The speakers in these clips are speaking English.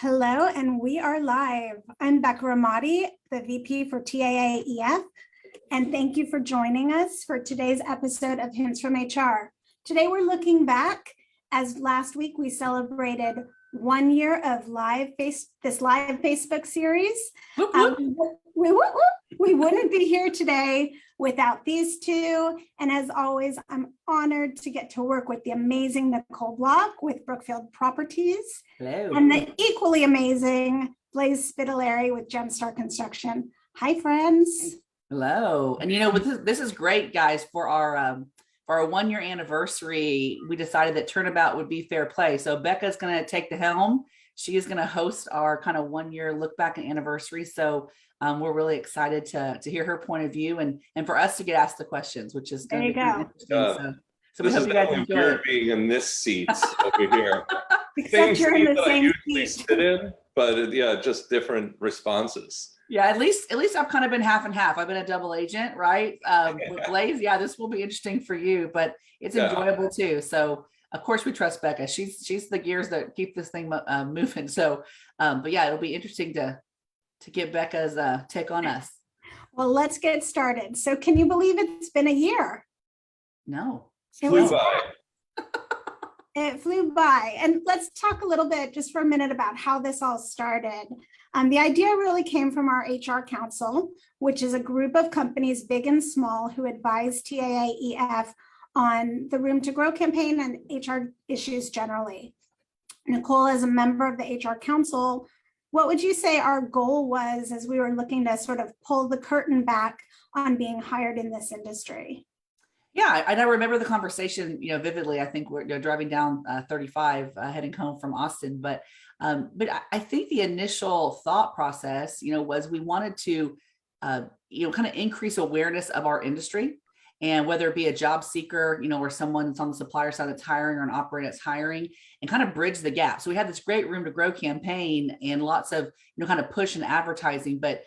Hello, and we are live. I'm Becca Ramadi, the VP for TAAEF, and thank you for joining us for today's episode of Hints from HR. Today, we're looking back as last week we celebrated 1 year of this live Facebook series. We wouldn't be here today without these two. And as always, I'm honored to get to work with the amazing Nicole Block with Brookfield Properties. Hello. And the equally amazing Blaze Spitaleri with Gemstar Construction. Hi, friends. Hello. And this is great, guys. For our 1 year anniversary, we decided that turnabout would be fair play. So Becca's going to take the helm. She is going to host our kind of 1 year look back and anniversary. So we're really excited to hear her point of view and for us to get asked the questions, which is going to be interesting. So we hope you guys enjoy it. Being in this seat over here. Except you're in the same seat. Sit in, but yeah, just different responses. Yeah, at least I've kind of been half and half. I've been a double agent, right? With Blaze, yeah, this will be interesting for you, but it's enjoyable too. So of course we trust Becca. She's the gears that keep this thing moving. So, but yeah, it'll be interesting to get Becca's take on us. Well, let's get started. So can you believe it's been a year? No. Flew by. It flew by. And let's talk a little bit just for a minute about how this all started. The idea really came from our HR Council, which is a group of companies, big and small, who advise TAAEF on the Room to Grow campaign and HR issues generally. Nicole, as a member of the HR Council, what would you say our goal was as we were looking to sort of pull the curtain back on being hired in this industry? Yeah, I remember the conversation, vividly. I think we're driving down 35, heading home from Austin. But I think the initial thought process, was we wanted to, kind of increase awareness of our industry, and whether it be a job seeker, or someone that's on the supplier side that's hiring or an operator that's hiring, and kind of bridge the gap. So we had this great Room to Grow campaign and lots of, kind of push and advertising, but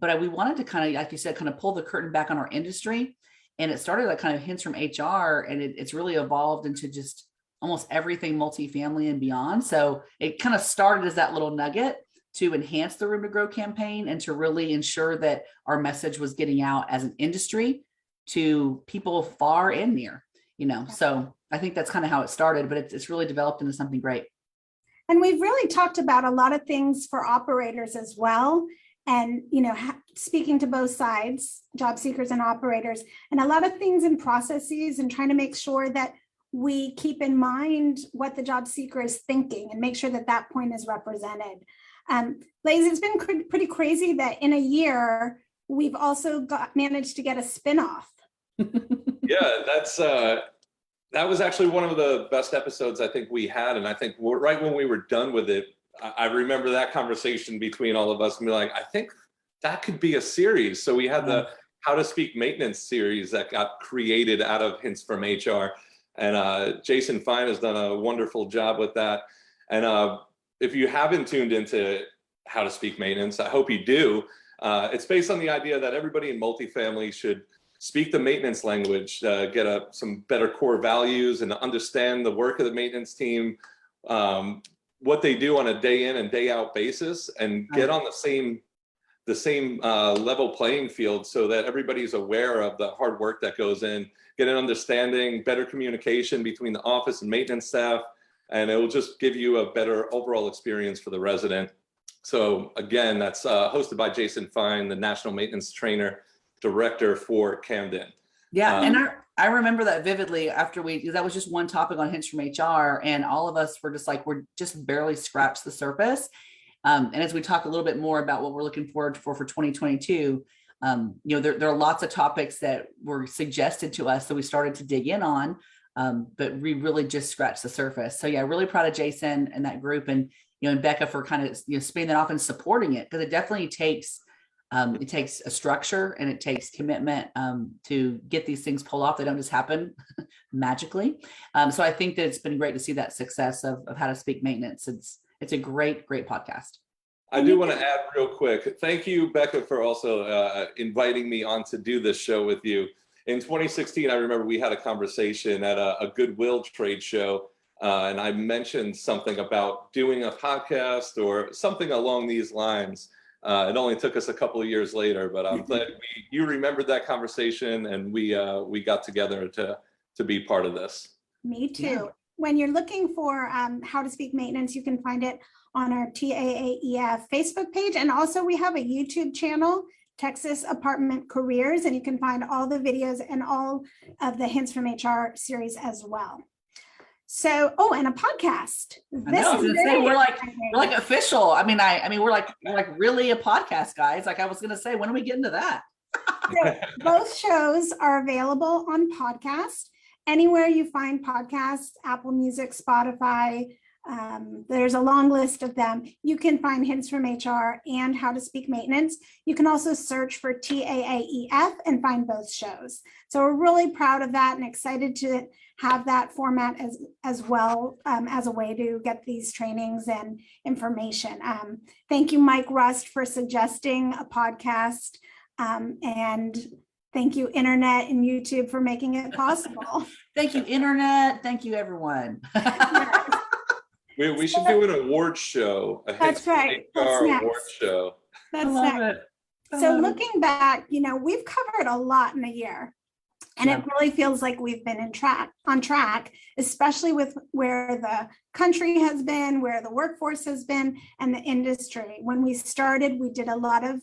we wanted to kind of, like you said, kind of pull the curtain back on our industry. And it started like kind of hints from HR, and it's really evolved into just almost everything multifamily and beyond. So it kind of started as that little nugget to enhance the Room to Grow campaign and to really ensure that our message was getting out as an industry to people far and near, So I think that's kind of how it started, but it's really developed into something great. And we've really talked about a lot of things for operators as well. And, speaking to both sides, job seekers and operators, and a lot of things in processes and trying to make sure that we keep in mind what the job seeker is thinking and make sure that that point is represented. Blaze, it's been pretty crazy that in a year, we've also managed to get a spinoff. Yeah, that was actually one of the best episodes I think we had. And I think right when we were done with it, I remember that conversation between all of us and be like, I think that could be a series. So we had the How to Speak Maintenance series that got created out of Hints from HR. And Jason Fine has done a wonderful job with that. And if you haven't tuned into How to Speak Maintenance, I hope you do. It's based on the idea that everybody in multifamily should speak the maintenance language, get some better core values and understand the work of the maintenance team, what they do on a day in and day out basis, and get on the same level playing field so that everybody's aware of the hard work that goes in, get an understanding, better communication between the office and maintenance staff, and it will just give you a better overall experience for the resident. So again, that's hosted by Jason Fine, the National Maintenance Trainer Director for Camden. Yeah, and I remember that vividly after that was just one topic on Hints from HR, and all of us were just like, we're just barely scratched the surface. And as we talk a little bit more about what we're looking forward for 2022, there are lots of topics that were suggested to us, so we started to dig in on, but we really just scratched the surface. So yeah, really proud of Jason and that group, and and Becca for kind of spinning that off and supporting it, because it definitely takes a structure and it takes commitment to get these things pulled off. They don't just happen magically. So I think that it's been great to see that success of How to Speak Maintenance. It's a great podcast. I do want to add real quick. Thank you, Becca, for also inviting me on to do this show with you. In 2016, I remember we had a conversation at a Goodwill trade show, and I mentioned something about doing a podcast or something along these lines. It only took us a couple of years later, but I'm glad you remembered that conversation, and we got together to be part of this. Me too. Yeah. When you're looking for How to Speak Maintenance, you can find it on our TAAEF Facebook page. And also we have a YouTube channel, Texas Apartment Careers, and you can find all the videos and all of the Hints from HR series as well. So, oh, and a podcast. I know, I was gonna say, we're like official. I mean, we're like really a podcast, guys. Like I was gonna say, when are we getting to that? So both shows are available on podcast. Anywhere you find podcasts, Apple Music, Spotify, there's a long list of them. You can find Hints from HR and How to Speak Maintenance. You can also search for TAAEF and find both shows. So we're really proud of that and excited to have that format as well as a way to get these trainings and information. Thank you, Mike Rust, for suggesting a podcast, and thank you, Internet and YouTube, for making it possible. Thank you, Internet. Thank you, everyone. We should do an award show. That's right. Our That's award show. That's I love next. it. So looking back, we've covered a lot in a year, and it really feels like we've been on track, especially with where the country has been, where the workforce has been, and the industry. When we started, we did a lot of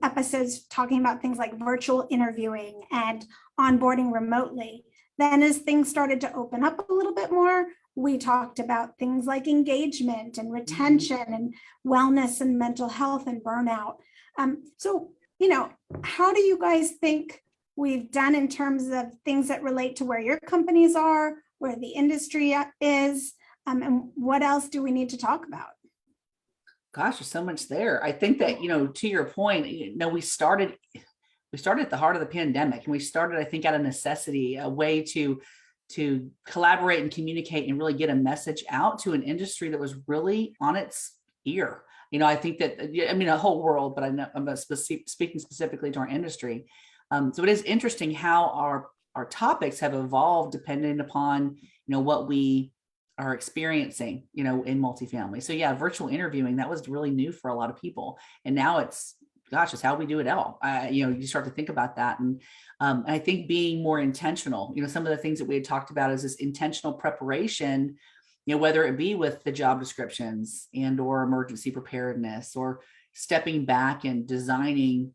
episodes talking about things like virtual interviewing and onboarding remotely. Then as things started to open up a little bit more, we talked about things like engagement and retention and wellness and mental health and burnout. So, how do you guys think we've done in terms of things that relate to where your companies are, where the industry is, and what else do we need to talk about? Gosh, there's so much there. I think that, to your point, we started at the heart of the pandemic, and we started, I think, out of necessity, a way to collaborate and communicate and really get a message out to an industry that was really on its ear. I think that, the whole world, but I'm speaking specifically to our industry. So it is interesting how our topics have evolved depending upon, what we are experiencing, in multifamily. So yeah, virtual interviewing, that was really new for a lot of people. And now it's how we do it all. You start to think about that. And I think being more intentional, some of the things that we had talked about is this intentional preparation, whether it be with the job descriptions and or emergency preparedness, or stepping back and designing,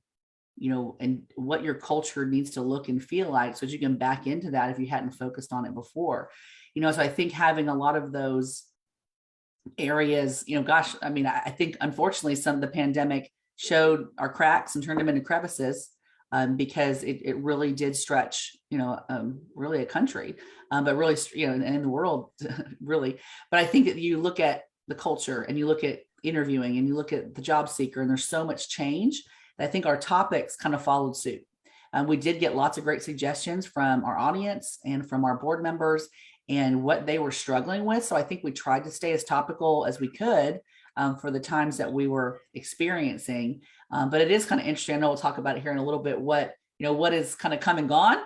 and what your culture needs to look and feel like, so that you can back into that if you hadn't focused on it before. So I think having a lot of those areas, I think unfortunately some of the pandemic showed our cracks and turned them into crevices, because it really did stretch, really a country, but really, in the world, really. But I think that you look at the culture and you look at interviewing and you look at the job seeker, and there's so much change that I think our topics kind of followed suit. We did get lots of great suggestions from our audience and from our board members and what they were struggling with. So I think we tried to stay as topical as we could for the times that we were experiencing. But it is kind of interesting. I know we'll talk about it here in a little bit, what is kind of come and gone,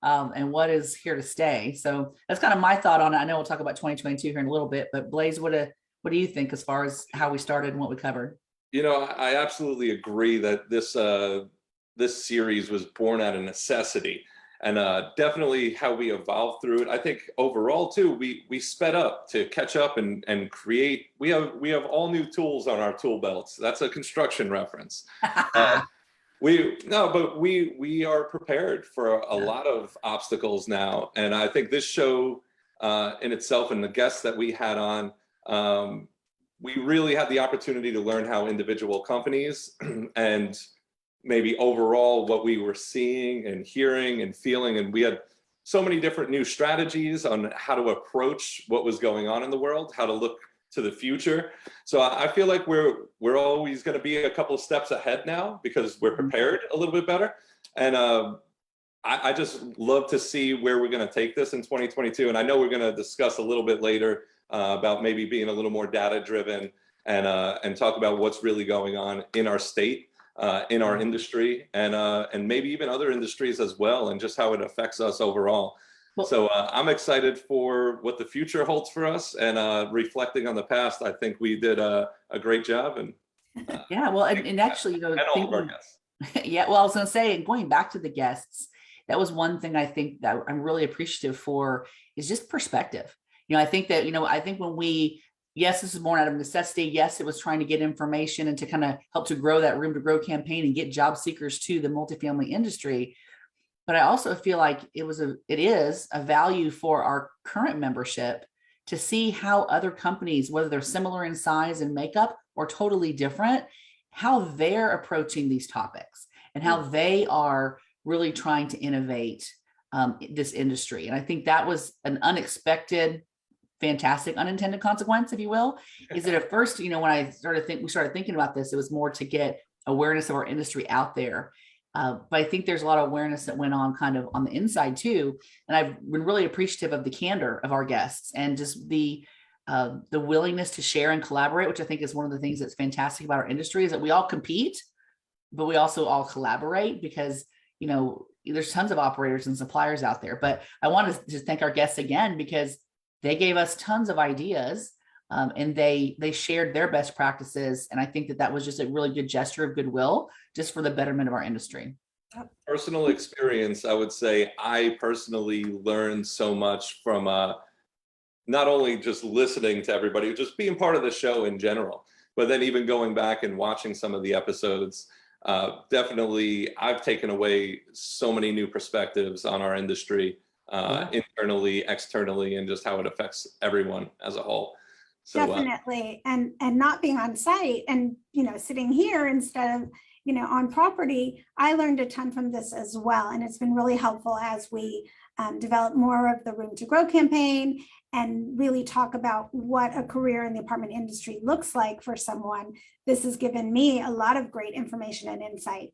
and what is here to stay. So that's kind of my thought on it. I know we'll talk about 2022 here in a little bit, but Blaze, what do you think as far as how we started and what we covered? I absolutely agree that this series was born out of necessity. And definitely how we evolved through it. I think overall too, we sped up to catch up and create. We have all new tools on our tool belts. That's a construction reference. We are prepared for a lot of obstacles now. And I think this show in itself, and the guests that we had on, we really had the opportunity to learn how individual companies and maybe overall what we were seeing and hearing and feeling. And we had so many different new strategies on how to approach what was going on in the world, how to look to the future. So I feel like we're always going to be a couple of steps ahead now because we're prepared a little bit better. And I just love to see where we're going to take this in 2022. And I know we're going to discuss a little bit later about maybe being a little more data driven and talk about what's really going on in our state. In our industry and maybe even other industries as well, and just how it affects us overall. Well- So I'm excited for what the future holds for us, and reflecting on the past, I think we did a great job. And Yeah, well, and actually, and all of our thinking, guests. yeah, well, I was going to say, going back to the guests, that was one thing I think that I'm really appreciative for is just perspective. I think that, I think when yes, this is born out of necessity. Yes, it was trying to get information and to kind of help to grow that Room to Grow campaign and get job seekers to the multifamily industry. But I also feel like it is a value for our current membership to see how other companies, whether they're similar in size and makeup or totally different, how they're approaching these topics and how they are really trying to innovate this industry. And I think that was an unexpected, fantastic unintended consequence, if you will, is that at first, when we started thinking about this, it was more to get awareness of our industry out there. But I think there's a lot of awareness that went on kind of on the inside too. And I've been really appreciative of the candor of our guests and just the willingness to share and collaborate, which I think is one of the things that's fantastic about our industry, is that we all compete, but we also all collaborate because, there's tons of operators and suppliers out there. But I want to just thank our guests again, because they gave us tons of ideas and they shared their best practices. And I think that was just a really good gesture of goodwill just for the betterment of our industry. Personal experience, I would say I personally learned so much from not only just listening to everybody, just being part of the show in general, but then even going back and watching some of the episodes. Definitely, I've taken away so many new perspectives on our industry, internally, externally, and just how it affects everyone as a whole. So, definitely. And not being on site and, sitting here instead of, on property, I learned a ton from this as well. And it's been really helpful as we develop more of the Room to Grow campaign and really talk about what a career in the apartment industry looks like for someone. This has given me a lot of great information and insight.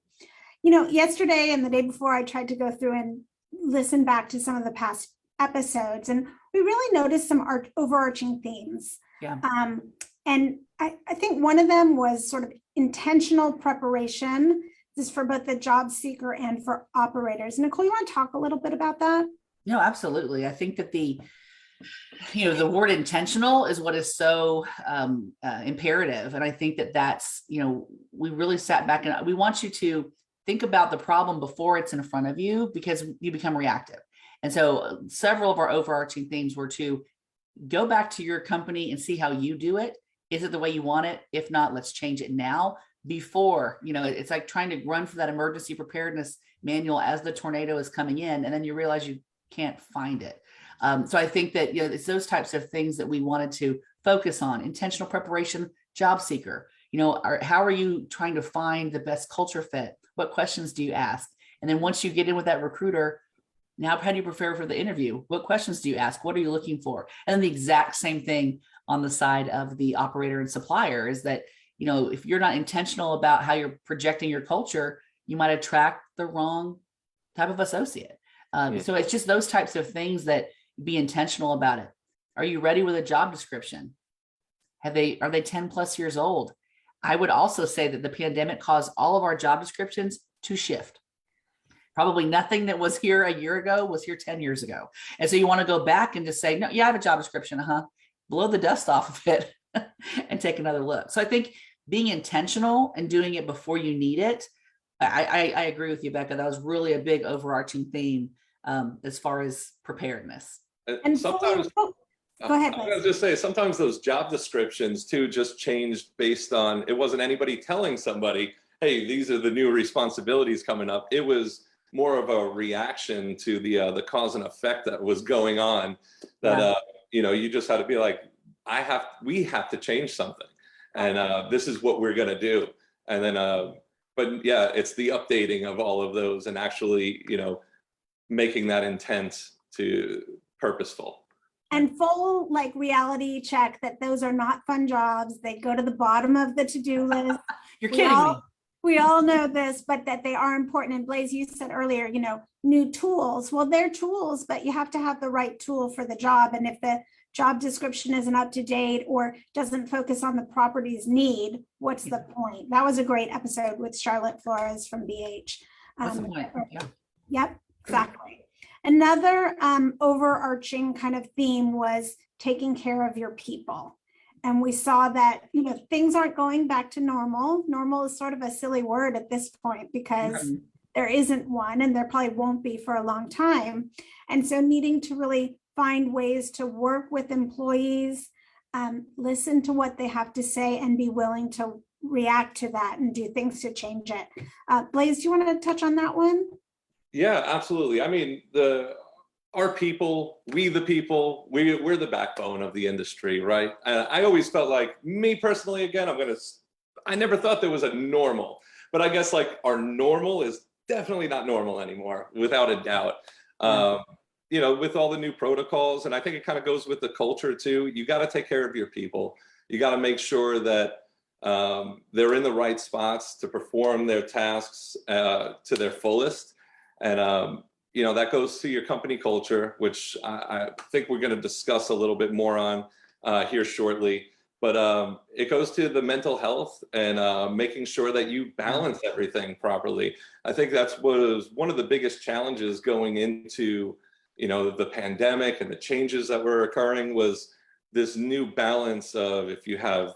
Yesterday and the day before, I tried to go through and listen back to some of the past episodes, and we really noticed some overarching themes. Yeah. And I think one of them was sort of intentional preparation. This is for both the job seeker and for operators. Nicole, you want to talk a little bit about that? No, absolutely. I think that the word intentional is what is so imperative. And I think that that's, we really sat back and we want you to think about the problem before it's in front of you, because you become reactive. And so several of our overarching themes were to go back to your company and see how you do it. Is it the way you want it? If not, let's change it now before, it's like trying to run for that emergency preparedness manual as the tornado is coming in, and then you realize you can't find it. So I think that, it's those types of things that we wanted to focus on. Intentional preparation, job seeker, how are you trying to find the best culture fit? What questions do you ask? And then once you get in with that recruiter, now how do you prepare for the interview? What questions do you ask? What are you looking for? And then the exact same thing on the side of the operator and supplier is that, if you're not intentional about how you're projecting your culture, you might attract the wrong type of associate. So it's just those types of things that be intentional about it. Are you ready with a job description? Are they 10 plus years old? I would also say that the pandemic caused all of our job descriptions to shift. Probably nothing that was here a year ago was here 10 years ago. And so you want to go back and just say, no, yeah, I have a job description. Blow the dust off of it and take another look. So I think being intentional and doing it before you need it. I agree with you, Becca. That was really a big overarching theme as far as preparedness. And sometimes, go ahead. I was going to just say, sometimes those job descriptions too just changed based on, it wasn't anybody telling somebody, hey, these are the new responsibilities coming up. It was more of a reaction to the cause and effect that was going on, that you just had to be like, we have to change something, and this is what we're going to do. And then but yeah, it's the updating of all of those and actually making that intent to purposeful and full reality check that those are not fun jobs. They go to the bottom of the to-do list. You're kidding me. We all know this, but that they are important. And Blaze, you said earlier, new tools. Well, they're tools, but you have to have the right tool for the job. And if the job description isn't up to date or doesn't focus on the property's need, what's the point? That was a great episode with Charlotte Flores from BH. That's the point. Yeah. Yep, exactly. Another overarching kind of theme was taking care of your people. And we saw that, things aren't going back to normal. Normal is sort of a silly word at this point because there isn't one, and there probably won't be for a long time. And so needing to really find ways to work with employees, listen to what they have to say, and be willing to react to that and do things to change it. Blaze, do you want to touch on that one? Yeah, absolutely. I mean, our people, we're the backbone of the industry, right? I always felt like, me personally, again, I never thought there was a normal, but I guess like our normal is definitely not normal anymore, without a doubt. With all the new protocols, and I think it kind of goes with the culture too. You got to take care of your people. You got to make sure that they're in the right spots to perform their tasks to their fullest. And, that goes to your company culture, which I think we're going to discuss a little bit more on here shortly. But it goes to the mental health and making sure that you balance everything properly. I think that's was one of the biggest challenges going into, the pandemic and the changes that were occurring, was this new balance of, if you have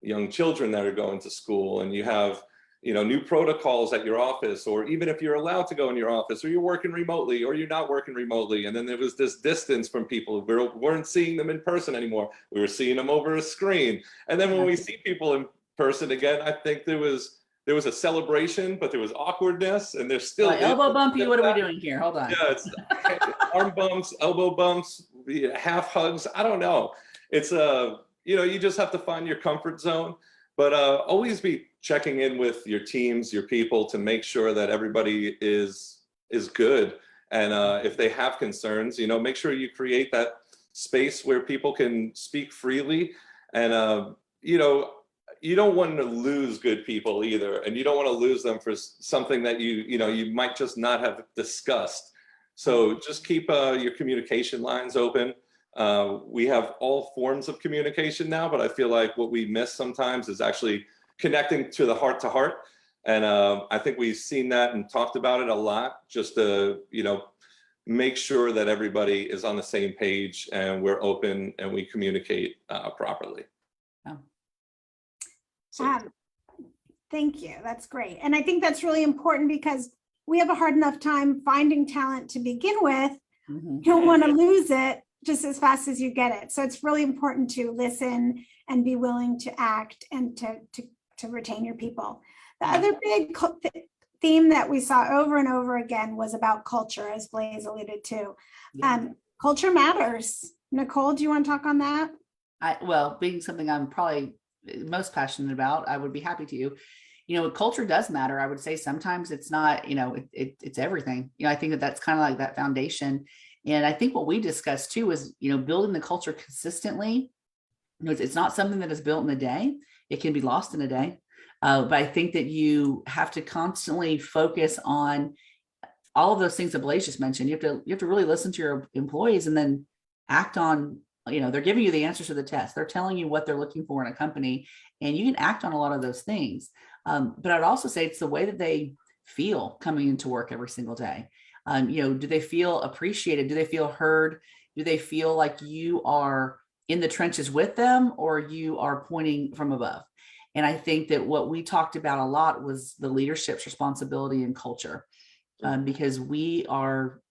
young children that are going to school and you have new protocols at your office, or even if you're allowed to go in your office, or you're working remotely or you're not working remotely. And then there was this distance from people. We weren't seeing them in person anymore. We were seeing them over a screen. And then when we see people in person again, I think there was a celebration, but there was awkwardness, and there's still elbow bump you. What are we doing here? Hold on. Yeah, it's arm bumps, elbow bumps, half hugs. I don't know. It's you just have to find your comfort zone, but always be checking in with your teams, your people, to make sure that everybody is good. And if they have concerns, make sure you create that space where people can speak freely. And you don't want to lose good people either, and you don't want to lose them for something that you might just not have discussed. So just keep your communication lines open. We have all forms of communication now, but I feel like what we miss sometimes is actually connecting to the heart to heart. And I think we've seen that and talked about it a lot, just to, make sure that everybody is on the same page and we're open and we communicate properly. Thank you. That's great. And I think that's really important because we have a hard enough time finding talent to begin with. You don't want to lose it just as fast as you get it. So it's really important to listen and be willing to act and to retain your people. The other big theme that we saw over and over again was about culture, as Blaze alluded to. Culture matters. Nicole, do you want to talk on that? Being something I'm probably most passionate about, I would be happy to. Culture does matter. I would say sometimes it's not, it's everything. I think that's kind of like that foundation. And I think what we discussed too is, building the culture consistently. It's not something that is built in a day. It can be lost in a day. But I think that you have to constantly focus on all of those things that Blaze just mentioned. You have to really listen to your employees and then act on, they're giving you the answers to the test. They're telling you what they're looking for in a company, and you can act on a lot of those things. But I'd also say it's the way that they feel coming into work every single day. Do they feel appreciated? Do they feel heard? Do they feel like you are in the trenches with them, or you are pointing from above? And I think that what we talked about a lot was the leadership's responsibility and culture, because we are,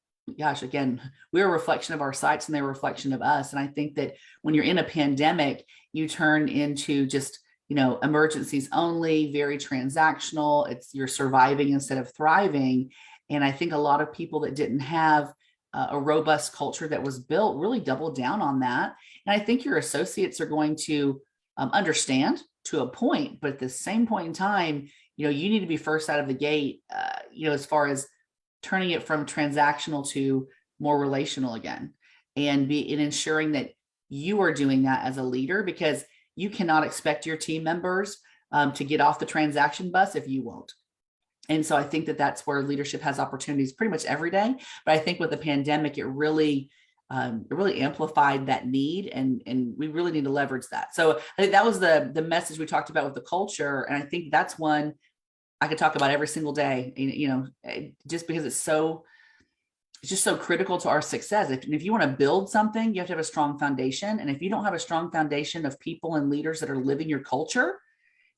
again, we're a reflection of our sites and they're a reflection of us. And I think that when you're in a pandemic, you turn into just, emergencies only, very transactional. You're surviving instead of thriving. And I think a lot of people that didn't have a robust culture that was built really doubled down on that. And I think your associates are going to understand to a point, but at the same point in time, you need to be first out of the gate, as far as turning it from transactional to more relational again, and ensuring that you are doing that as a leader, because you cannot expect your team members to get off the transaction bus if you won't. And so I think that that's where leadership has opportunities pretty much every day. But I think with the pandemic, it really amplified that need, and we really need to leverage that. So I think that was the message we talked about with the culture. And I think that's one I could talk about every single day, just because it's so it's just so critical to our success. If you want to build something, you have to have a strong foundation. And if you don't have a strong foundation of people and leaders that are living your culture,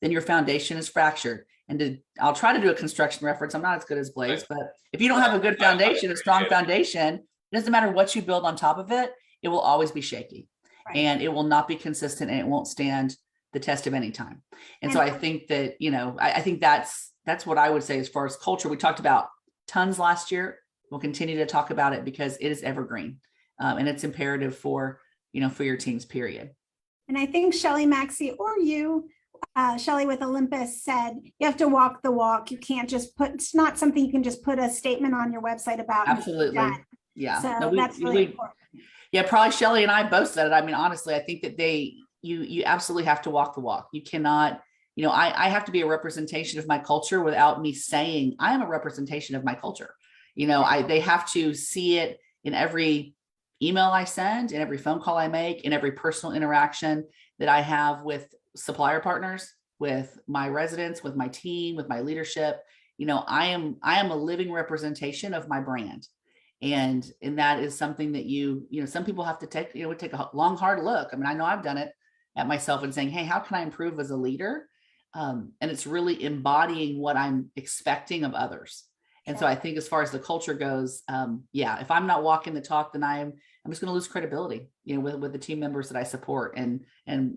then your foundation is fractured. And I'll try to do a construction reference. I'm not as good as Blaze, but if you don't have a good foundation, a strong foundation, it doesn't matter what you build on top of it, it will always be shaky. Right. And it will not be consistent, and it won't stand the test of any time. And so I think that, I think that's what I would say as far as culture. We talked about tons last year. We'll continue to talk about it because it is evergreen, and it's imperative for your teams, period. And I think Shelly Maxey or you, Shelly with Olympus, said you have to walk the walk. You can't just it's not something you can just put a statement on your website about. Absolutely. Yeah. So that's really important. Yeah, probably Shelly and I both said it. I mean, honestly, I think that you absolutely have to walk the walk. You cannot, I have to be a representation of my culture without me saying I am a representation of my culture. They have to see it in every email I send, in every phone call I make, in every personal interaction that I have with supplier partners, with my residents, with my team, with my leadership. I am a living representation of my brand. And that is something that some people have to take a long, hard look. I mean, I know I've done it at myself and saying, hey, how can I improve as a leader? And it's really embodying what I'm expecting of others. And so I think as far as the culture goes, if I'm not walking the talk, then I'm just going to lose credibility, with the team members that I support. And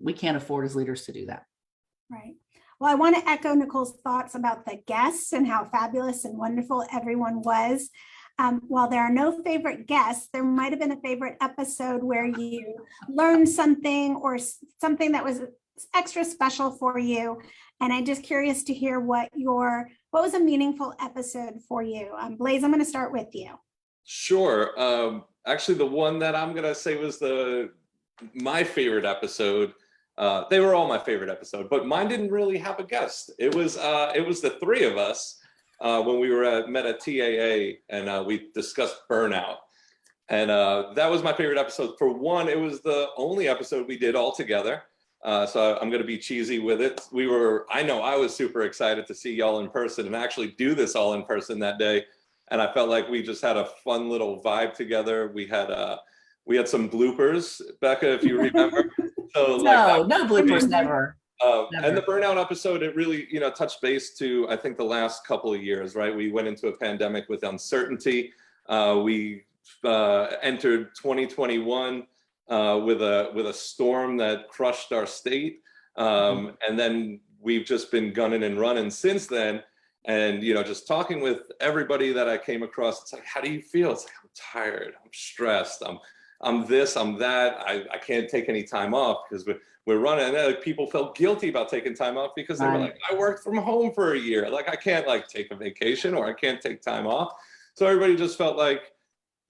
we can't afford as leaders to do that. Right. Well, I want to echo Nicole's thoughts about the guests and how fabulous and wonderful everyone was. While there are no favorite guests, there might have been a favorite episode where you learned something or something that was extra special for you. And I'm just curious to hear what was a meaningful episode for you. Blaze, I'm going to start with you. Sure. Actually, the one that I'm going to say was my favorite episode. They were all my favorite episode, but mine didn't really have a guest. It was the three of us when we met at TAA, and we discussed burnout. And that was my favorite episode. For one, it was the only episode we did all together. So I'm going to be cheesy with it. I know I was super excited to see y'all in person and actually do this all in person that day. And I felt like we just had a fun little vibe together. We had some bloopers, Becca, if you remember. So no bloopers, never. And the burnout episode, it really, touched base to, I think, the last couple of years, right? We went into a pandemic with uncertainty. We entered 2021 with a storm that crushed our state. And then we've just been gunning and running since then. And, just talking with everybody that I came across, it's like, how do you feel? It's like, I'm tired, I'm stressed, I'm this, I'm that. I can't take any time off because we're running. And people felt guilty about taking time off because they were like, I worked from home for a year. Like, I can't take a vacation, or I can't take time off. So everybody just felt like,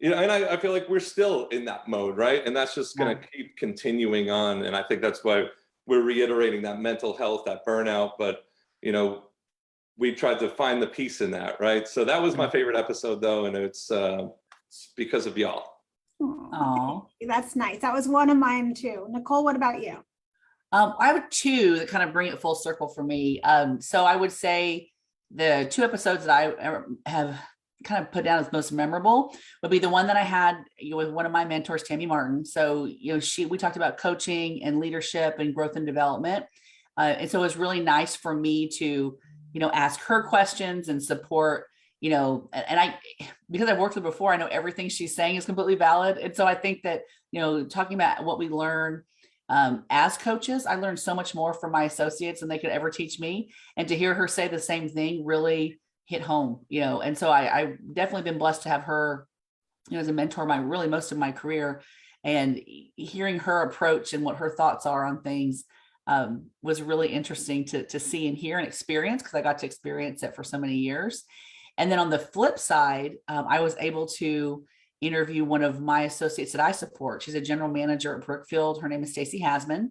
and I feel like we're still in that mode, right? And that's just going to keep continuing on. And I think that's why we're reiterating that mental health, that burnout. But, we tried to find the peace in that, right? So that was my favorite episode, though, and it's because of y'all. Oh, that's nice. That was one of mine too. Nicole, what about you? I have two that kind of bring it full circle for me. So I would say the two episodes that I have kind of put down as most memorable would be the one that I had with one of my mentors, Tammy Martin. So, we talked about coaching and leadership and growth and development. And so it was really nice for me to, ask her questions and support, and because I've worked with her before, I know everything she's saying is completely valid. And so I think that, talking about what we learn as coaches, I learned so much more from my associates than they could ever teach me. And to hear her say the same thing really hit home, and so I've definitely been blessed to have her, as a mentor, most of my career, and hearing her approach and what her thoughts are on things was really interesting to see and hear and experience, because I got to experience it for so many years. And then on the flip side, I was able to interview one of my associates that I support. She's a general manager at Brookfield. Her name is Stacy Hasman.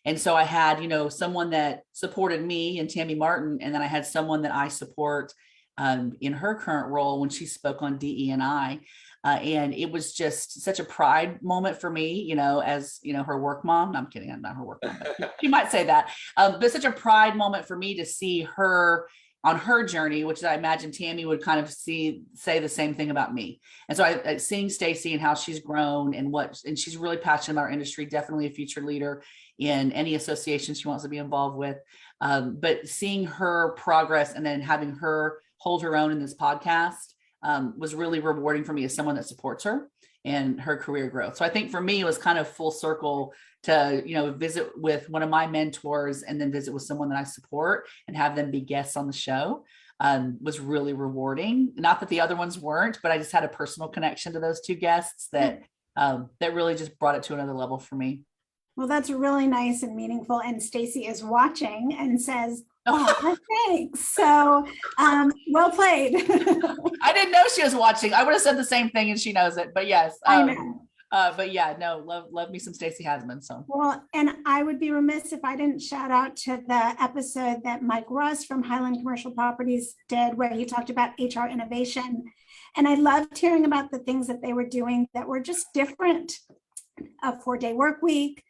And so I had, someone that supported me and Tammy Martin, and then I had someone that I support in her current role when she spoke on DE&I. And it was just such a pride moment for me, as, her work mom. No, I'm kidding. I'm not her work mom. She might say that. But such a pride moment for me to see her, on her journey, which I imagine Tammy would kind of say the same thing about me. And so I seeing Stacy and how she's grown and she's really passionate about our industry, definitely a future leader in any association she wants to be involved with. But seeing her progress and then having her hold her own in this podcast was really rewarding for me as someone that supports her and her career growth. So I think for me, it was kind of full circle to, visit with one of my mentors and then visit with someone that I support and have them be guests on the show was really rewarding. Not that the other ones weren't, but I just had a personal connection to those two guests that really just brought it to another level for me. Well, that's really nice and meaningful. And Stacy is watching and says, "Oh, thanks." So, well played. I didn't know she was watching. I would have said the same thing, and she knows it. But yes, I know. But yeah, no, love me some Stacy Hasman. So well, and I would be remiss if I didn't shout out to the episode that Mike Russ from Highland Commercial Properties did, where he talked about HR innovation, and I loved hearing about the things that they were doing that were just different. A 4-day work week.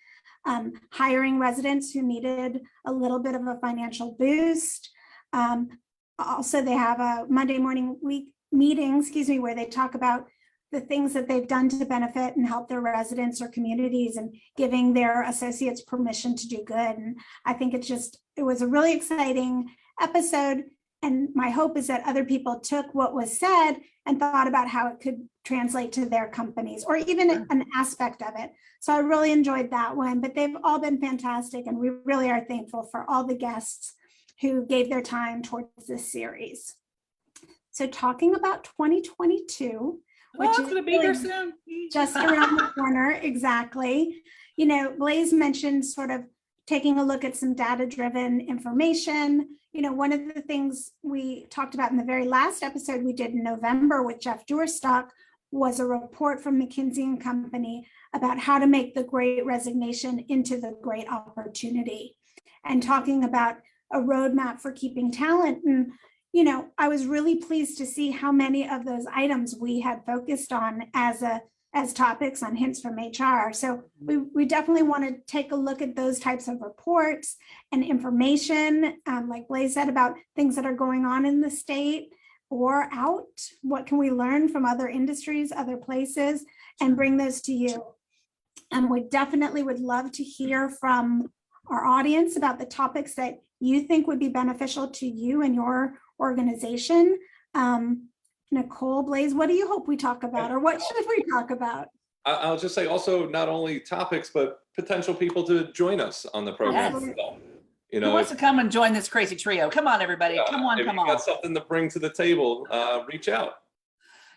Hiring residents who needed a little bit of a financial boost. Also, they have a Monday morning meeting, where they talk about the things that they've done to benefit and help their residents or communities and giving their associates permission to do good. And I think it was a really exciting episode. And my hope is that other people took what was said and thought about how it could translate to their companies or even an aspect of it. So I really enjoyed that one, but they've all been fantastic. And we really are thankful for all the guests who gave their time towards this series. So talking about 2022, which is going to be here soon. Just around the corner. Exactly. Blaze mentioned sort of taking a look at some data-driven information. One of the things we talked about in the very last episode we did in November with Jeff Doorstock was a report from McKinsey & Company about how to make the Great Resignation into the Great Opportunity and talking about a roadmap for keeping talent. And, I was really pleased to see how many of those items we had focused on as topics on Hints from HR. So we definitely want to take a look at those types of reports and information, like Blaze said, about things that are going on in the state or out. What can we learn from other industries, other places, and bring those to you? And we definitely would love to hear from our audience about the topics that you think would be beneficial to you and your organization. Nicole, Blaze, what do you hope we talk about, or what should we talk about? I'll just say also not only topics, but potential people to join us on the program. Yes. As well. Who wants to come and join this crazy trio? Come on, everybody. Come on. If you got something to bring to the table, reach out.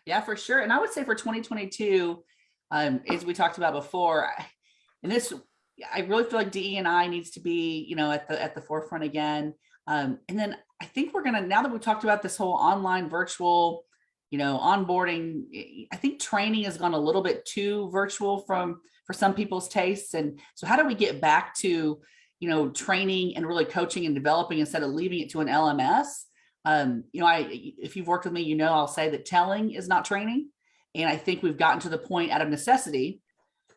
Yeah, for sure. And I would say for 2022, as we talked about before, and this, I really feel like DE&I needs to be, at the forefront again. And then I think we're now that we've talked about this whole online virtual, onboarding, I think training has gone a little bit too virtual for some people's tastes. And so how do we get back to, training and really coaching and developing instead of leaving it to an LMS? If you've worked with me, I'll say that telling is not training. And I think we've gotten to the point out of necessity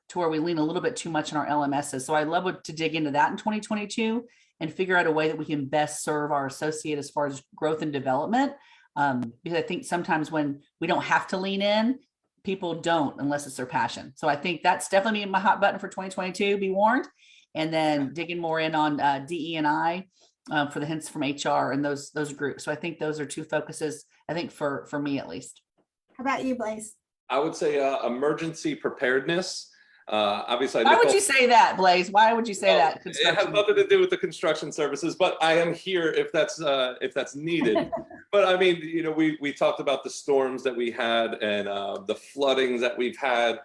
to where we lean a little bit too much on our LMSs. So I'd love to dig into that in 2022 and figure out a way that we can best serve our associate as far as growth and development. Because I think sometimes when we don't have to lean in, people don't unless it's their passion. So I think that's definitely my hot button for 2022, be warned. And then digging more in on DE&I for the Hints from HR and those groups. So I think those are two focuses, I think for me at least. How about you, Blaze? I would say emergency preparedness. Obviously, why would you say that, Blaze? Why would you say that? It has nothing to do with the construction services, but I am here if that's needed. But I mean, we talked about the storms that we had and the floodings that we've had.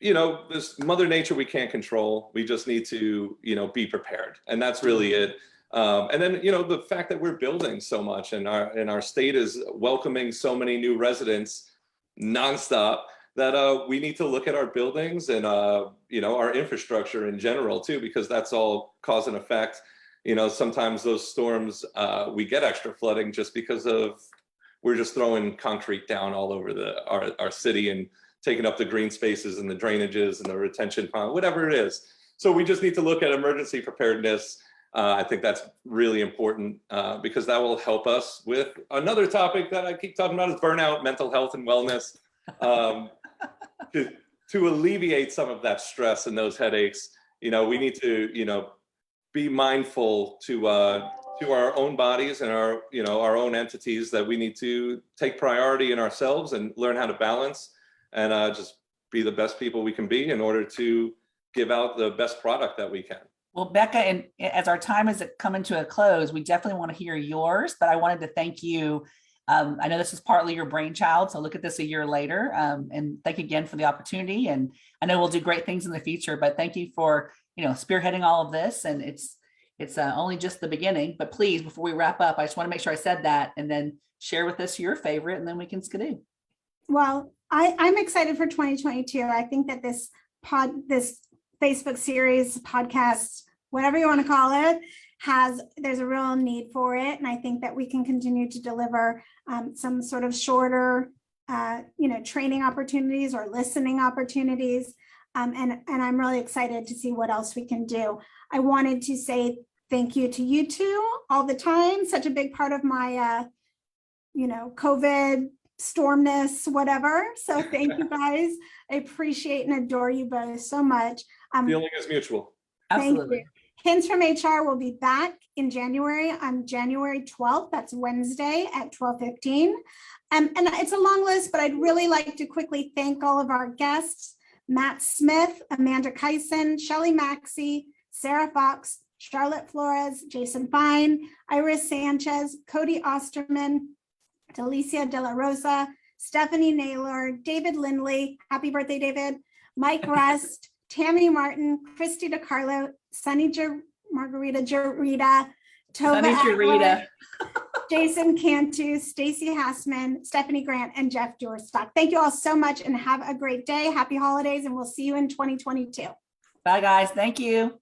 This Mother Nature we can't control. We just need to, be prepared, and that's really it. And then, the fact that we're building so much and our state is welcoming so many new residents nonstop. That we need to look at our buildings and our infrastructure in general too, because that's all cause and effect. Sometimes those storms we get extra flooding just because we're just throwing concrete down all over our city and taking up the green spaces and the drainages and the retention pond, whatever it is. So we just need to look at emergency preparedness I think that's really important because that will help us with another topic that I keep talking about is burnout, mental health, and wellness. To alleviate some of that stress and those headaches, we need to, be mindful to our own bodies and our own entities, that we need to take priority in ourselves and learn how to balance and just be the best people we can be in order to give out the best product that we can. Well, Becca, and as our time is coming to a close, we definitely want to hear yours, but I wanted to thank you. I know this is partly your brainchild, so look at this a year later, and thank you again for the opportunity. And I know we'll do great things in the future, but thank you for, spearheading all of this. And it's only just the beginning, but please, before we wrap up, I just want to make sure I said that, and then share with us your favorite, and then we can skidoo. Well, I'm excited for 2022. I think that this Facebook series, podcast, whatever you want to call it, there's a real need for it. And I think that we can continue to deliver some sort of shorter, training opportunities or listening opportunities. And I'm really excited to see what else we can do. I wanted to say thank you to you two all the time. Such a big part of my, COVID stormness, whatever. So thank you guys. I appreciate and adore you both so much. Feeling is mutual. Absolutely. Hints from HR will be back in January on January 12th. That's Wednesday at 12:15. And it's a long list, but I'd really like to quickly thank all of our guests: Matt Smith, Amanda Kyson, Shelley Maxey, Sarah Fox, Charlotte Flores, Jason Fine, Iris Sanchez, Cody Osterman, Delicia De La Rosa, Stephanie Naylor, David Lindley, happy birthday, David, Mike Rust, Tammy Martin, Christy DiCarlo, Sunny Margarita Jarita, Tova Sunny Jarita, Jason Cantu, Stacy Hassman, Stephanie Grant, and Jeff Doerstock. Thank you all so much and have a great day. Happy holidays, and we'll see you in 2022. Bye, guys. Thank you.